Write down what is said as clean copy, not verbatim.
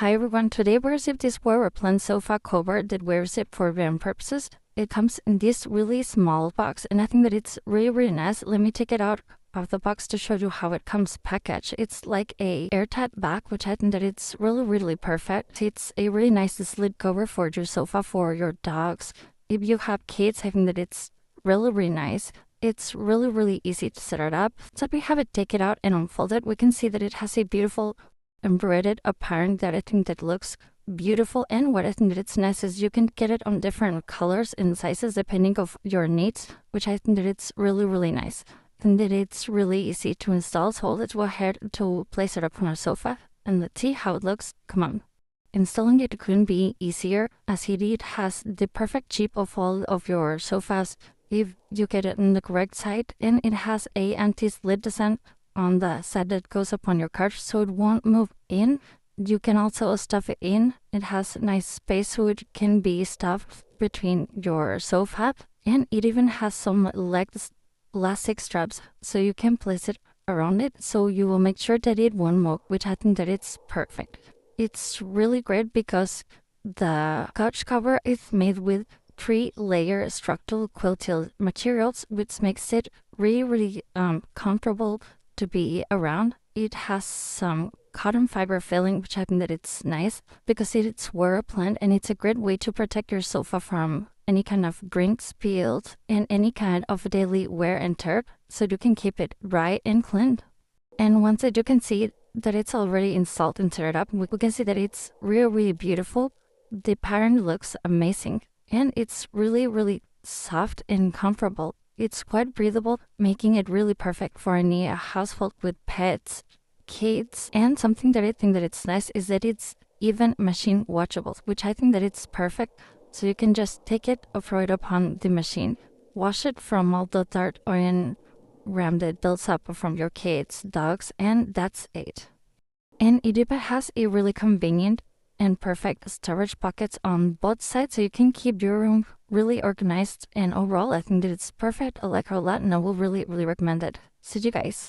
Hi everyone, today we received this Water-Repellent sofa cover that we received for van purposes. It comes in this really small box and I think that it's really nice. Let me take it out of the box to show you how it comes packaged. It's like a airtight bag, which I think that it's really perfect. It's a really nice slip cover for your sofa, for your dogs. If you have kids, I think that it's really nice. It's really easy to set it up. So we have it take it out and unfold it. We can see that it has a beautiful embroidered apparent that I think that looks beautiful, and what I think that it's nice is you can get it on different colors and sizes depending of your needs, which I think that it's really nice. And that it's really easy to install. So let's go ahead to place it up on our sofa and let's see how it looks. Come on. Installing it couldn't be easier, as it has the perfect shape of all of your sofas if you get it on the correct side, and it has a anti-slip design on the side that goes up on your couch so it won't move in. You can also stuff it in. It has nice space so it can be stuffed between your sofa, and it even has some elastic straps so you can place it around it so you will make sure that it won't move, which I think that it's perfect. It's really great because the couch cover is made with 3-layer structural quilted materials, which makes it really comfortable to be around. It has some cotton fiber filling, which I think that it's nice because it's water-repellent, and it's a great way to protect your sofa from any kind of drinks spilled and any kind of daily wear and tear, so you can keep it dry and clean. And once you can see that it's already installed and set up, we can see that it's really beautiful. The pattern looks amazing, and it's really soft and comfortable. It's quite breathable, making it really perfect for any household with pets, kids. And something that I think that it's nice is that it's even machine washable, which I think that it's perfect. So you can just take it or throw it upon the machine, wash it from all the dirt or ram that builds up from your kids, dogs, and that's it. And it even has a really convenient and perfect storage pockets on both sides, so you can keep your room really organized. And overall, I think that it's perfect. I like it a lot, and I will really recommend it. See you guys.